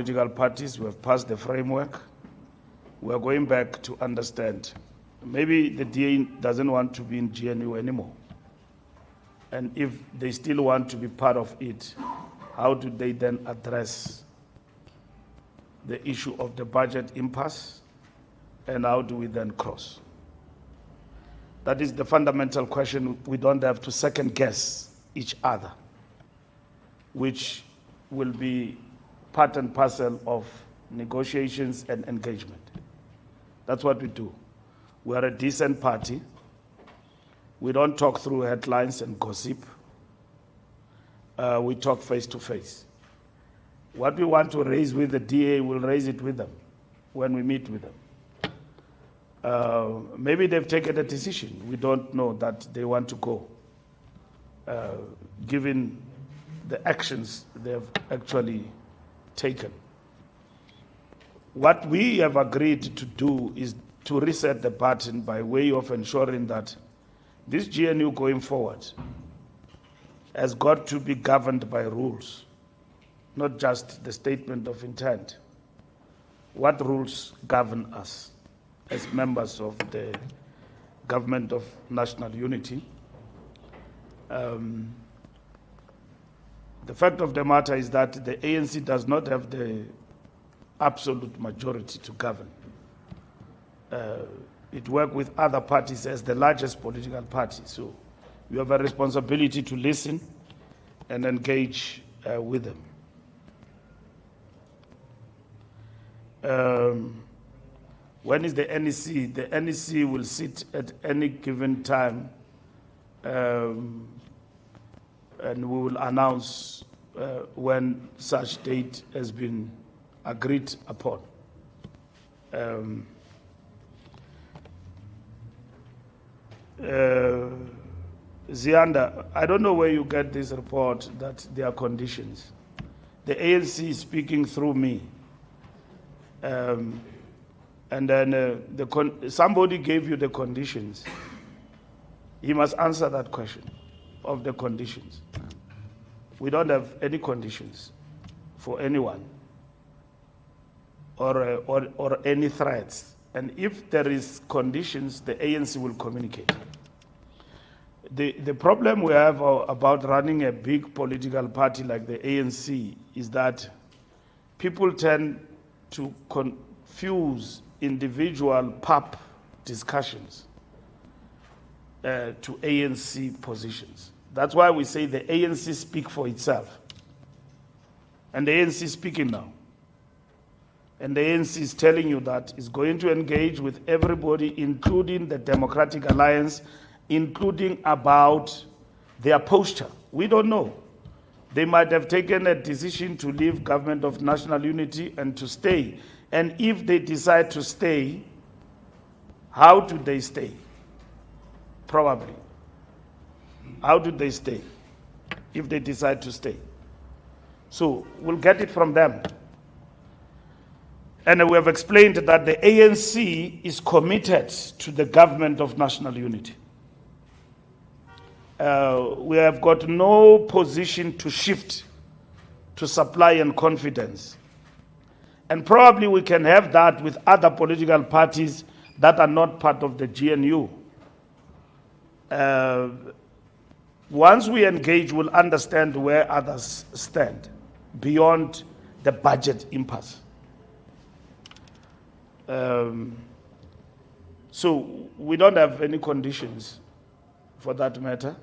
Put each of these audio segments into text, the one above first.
Political parties, we have passed the framework. We are going back to understand. Maybe the DA doesn't want to be in GNU anymore. And if they still want to be part of it, how do they then address the issue of the budget impasse? And how do we then cross? That is the fundamental question. We don't have to second guess each other, which will be part and parcel of negotiations and engagement. That's what we do. We are a decent party. We don't talk through headlines and gossip. We talk face to face. What we want to raise with the DA, we'll raise it with them when we meet with them. Maybe they've taken a decision. We don't know that they want to go, given the actions they've actually taken. What we have agreed to do is to reset the button by way of ensuring that this GNU going forward has got to be governed by rules, not just the statement of intent. What rules govern us as members of the Government of National Unity? The fact of the matter is that the ANC does not have the absolute majority to govern. It works with other parties as the largest political party. So you have a responsibility to listen and engage with them. When is the NEC? The NEC will sit at any given time, and we will announce when such date has been agreed upon. Zianda, I don't know where you get this report that there are conditions. The ANC is speaking through me. And then somebody gave you the conditions. He must answer that question of the conditions. We don't have any conditions for anyone or any threats. And if there is conditions, the ANC will communicate. The problem we have about running a big political party like the ANC is that people tend to confuse individual PAP discussions to ANC positions. That's why we say the ANC speak for itself. And the ANC is speaking now. And the ANC is telling you that it's going to engage with everybody, including the Democratic Alliance, including about their posture. We don't know. They might have taken a decision to leave Government of National Unity and to stay. And if they decide to stay, how do they stay? Probably. How do they stay if they decide to stay? So we'll get it from them. And we have explained that the ANC is committed to the Government of National Unity. We have got no position to shift to supply and confidence. And probably we can have that with other political parties that are not part of the GNU. Once we engage, we'll understand where others stand beyond the budget impasse. So we don't have any conditions for that matter.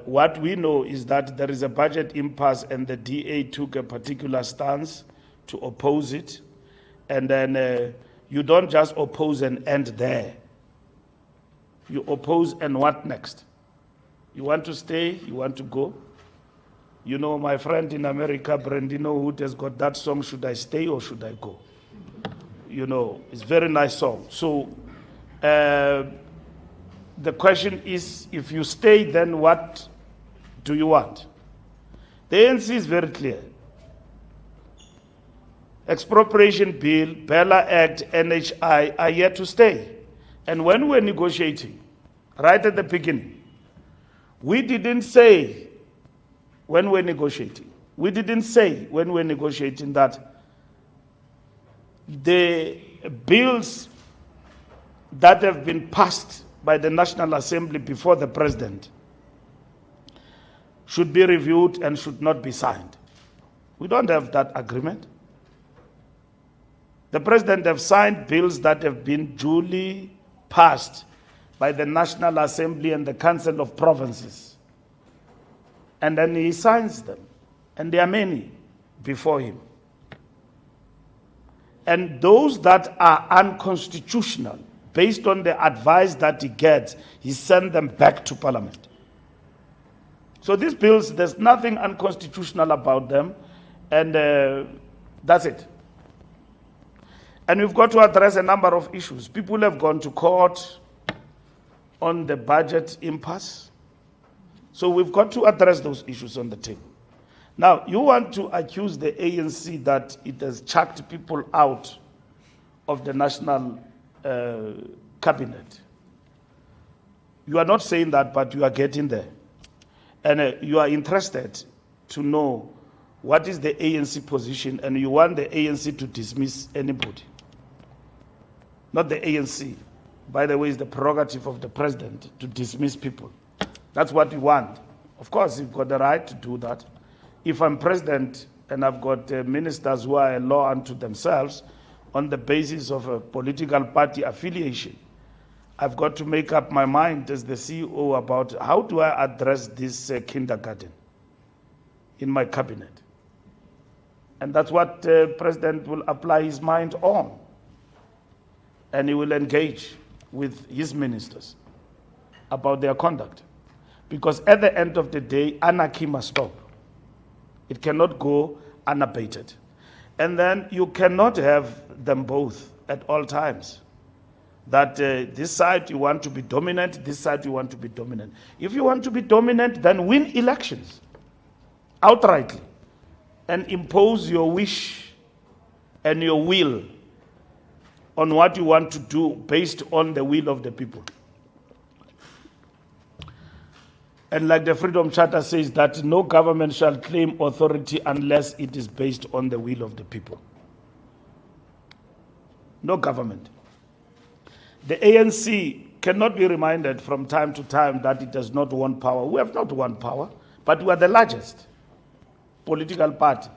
What we know is that there is a budget impasse and the DA took a particular stance to oppose it. And then you don't just oppose and end there. You oppose and what next? You want to stay? You want to go? You know, my friend in America, Brandino Hood, has got that song, Should I Stay or Should I Go? You know, it's a very nice song. So the question is, if you stay, then what do you want? The ANC is very clear. Expropriation Bill, Bella Act, NHI are yet to stay. And when we're negotiating, right at the beginning, we didn't say when we're negotiating We didn't say when we were negotiating that the bills that have been passed by the National Assembly before the President should be reviewed and should not be signed. We don't have that agreement. The President has signed bills that have been duly passed by the National Assembly and the Council of Provinces. And then he signs them. And there are many before him. And those that are unconstitutional, based on the advice that he gets, he sends them back to Parliament. So these bills, there's nothing unconstitutional about them, and that's it. And we've got to address a number of issues. People have gone to court on the budget impasse. So we've got to address those issues on the table. Now, you want to accuse the ANC that it has chucked people out of the national cabinet. You are not saying that, but you are getting there. And you are interested to know what is the ANC position, and you want the ANC to dismiss anybody. Not the ANC. By the way, it's the prerogative of the president to dismiss people. That's what you want. Of course, you've got the right to do that. If I'm president and I've got ministers who are a law unto themselves on the basis of a political party affiliation, I've got to make up my mind as the CEO about how do I address this kindergarten in my cabinet. And that's what the president will apply his mind on. And he will engage with his ministers about their conduct. Because at the end of the day, anarchy must stop. It cannot go unabated. And then you cannot have them both at all times. That this side you want to be dominant, this side you want to be dominant. If you want to be dominant, then win elections outrightly and impose your wish and your will on what you want to do based on the will of the people. And like the Freedom Charter says, that no government shall claim authority unless it is based on the will of the people. No government. The ANC cannot be reminded from time to time that it does not want power. We have not won power, but we are the largest political party.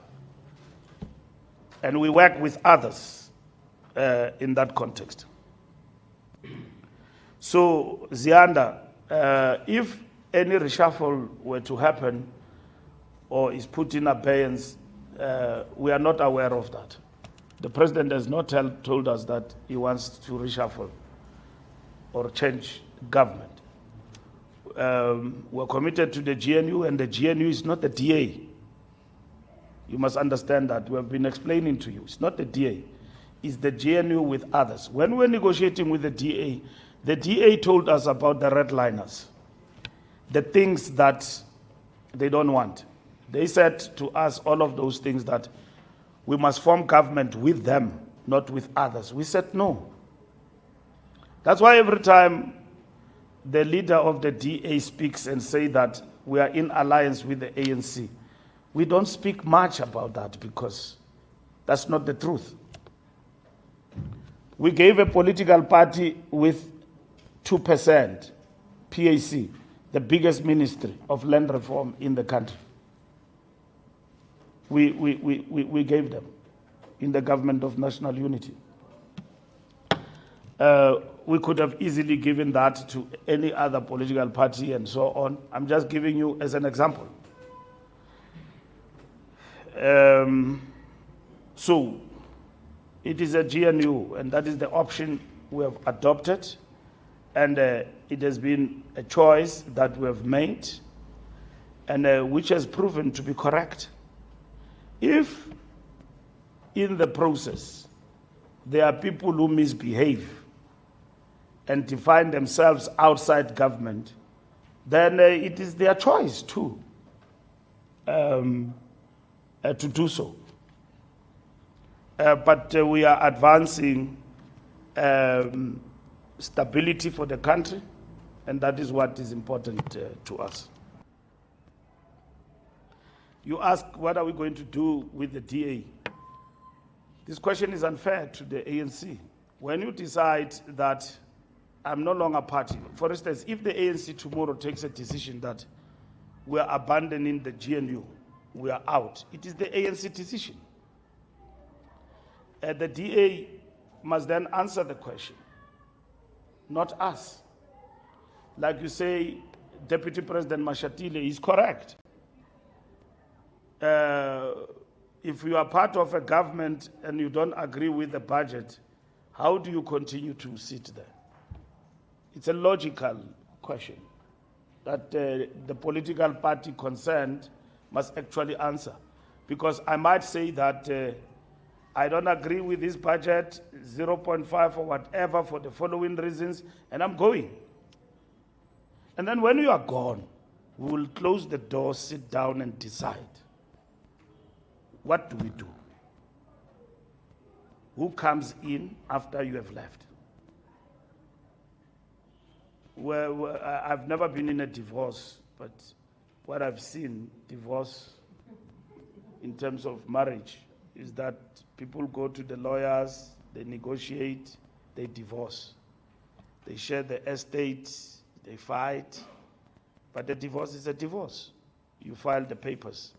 And we work with others in that context. So, Zianda, if any reshuffle were to happen or is put in abeyance, we are not aware of that. The president has not told us that he wants to reshuffle or change government. We're committed to the GNU, and the GNU is not the DA. You must understand that. We have been explaining to you. It's not the DA. It's the GNU with others. When we're negotiating with the DA told us about the redliners, the things that they don't want. They said to us all of those things that we must form government with them, not with others. We said no. That's why every time the leader of the DA speaks and say that we are in alliance with the ANC, we don't speak much about that because that's not the truth. We gave a political party with 2% PAC, the biggest ministry of land reform in the country. We gave them in the government of national unity. We could have easily given that to any other political party and so on. I'm just giving you as an example. So it is a GNU, and that is the option we have adopted. And it has been a choice that we have made, and which has proven to be correct. If in the process there are people who misbehave and define themselves outside government, then it is their choice too to do so. But we are advancing stability for the country, and that is what is important to us. You ask, what are we going to do with the DA? This question is unfair to the ANC. When you decide that I'm no longer party, for instance, if the ANC tomorrow takes a decision that we are abandoning the GNU, we are out, it is the ANC decision. The DA must then answer the question, not us. Like you say, Deputy President Mashatile is correct. If you are part of a government and you don't agree with the budget, how do you continue to sit there? It's a logical question that the political party concerned must actually answer. Because I might say that I don't agree with this budget, 0.5 or whatever, for the following reasons, and I'm going. And then when you are gone, we will close the door, sit down and decide. What do we do? Who comes in after you have left? Well, I've never been in a divorce, but what I've seen, divorce in terms of marriage, is that people go to the lawyers, they negotiate, they divorce. They share the estate, they fight, but the divorce is a divorce. You file the papers.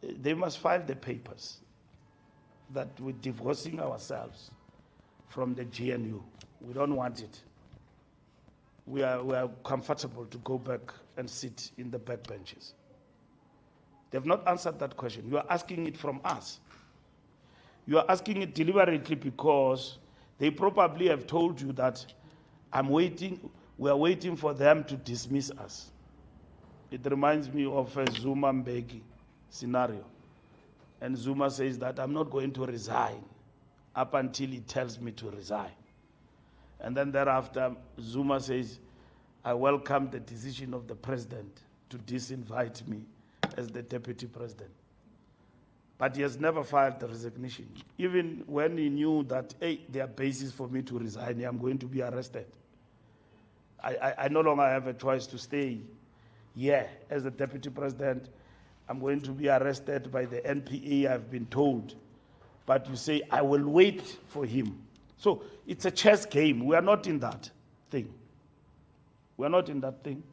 They must file the papers that we're divorcing ourselves from the GNU. We don't want it. We are comfortable to go back and sit in the backbenches. They've not answered that question. You are asking it from us. You are asking it deliberately because they probably have told you that we are waiting for them to dismiss us. It reminds me of a Zuma Mbeki scenario. And Zuma says that I'm not going to resign up until he tells me to resign. And then thereafter, Zuma says, I welcome the decision of the president to disinvite me as the deputy president. But he has never filed the resignation. Even when he knew that, hey, there are bases for me to resign, I'm going to be arrested. I no longer have a choice to stay here as the deputy president. I'm going to be arrested by the NPA, I've been told. But you say, I will wait for him. So it's a chess game. We are not in that thing. We are not in that thing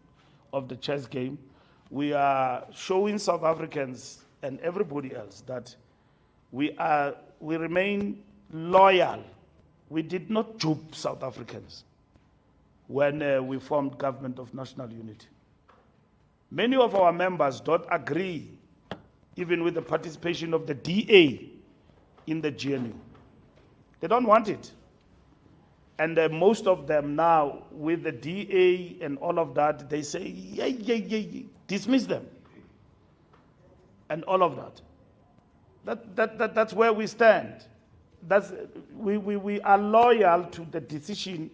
of the chess game. We are showing South Africans and everybody else that we remain loyal. We did not dupe South Africans when we formed Government of National Unity. Many of our members don't agree even with the participation of the DA in the GNU. They don't want it. And most of them now, with the DA and all of that, they say, yeah, dismiss them. And all of that. That's where we stand. We are loyal to the decision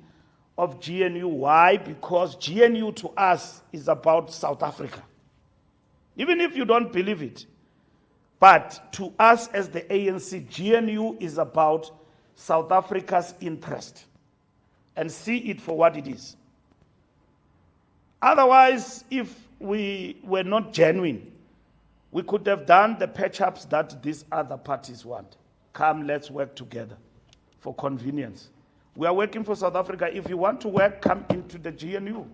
of GNU. Why? Because GNU to us is about South Africa. Even if you don't believe it. But to us as the ANC, GNU is about South Africa's interest. And see it for what it is. Otherwise, if we were not genuine, we could have done the patch-ups that these other parties want. Come, let's work together for convenience. We are working for South Africa. If you want to work, come into the GNU.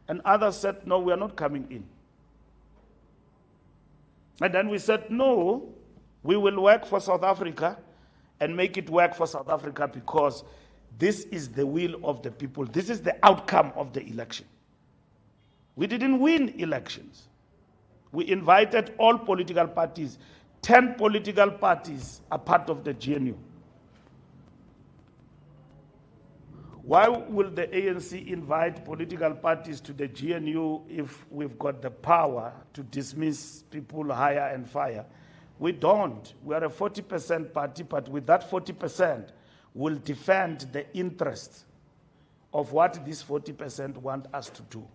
And others said, no, we are not coming in. And then we said, no, we will work for South Africa and make it work for South Africa because this is the will of the people. This is the outcome of the election. We didn't win elections. We invited all political parties. 10 political parties are part of the GNU. Why will the ANC invite political parties to the GNU if we've got the power to dismiss people, hire and fire? We don't. We are a 40% party, but with that 40%, we'll defend the interests of what these 40% want us to do.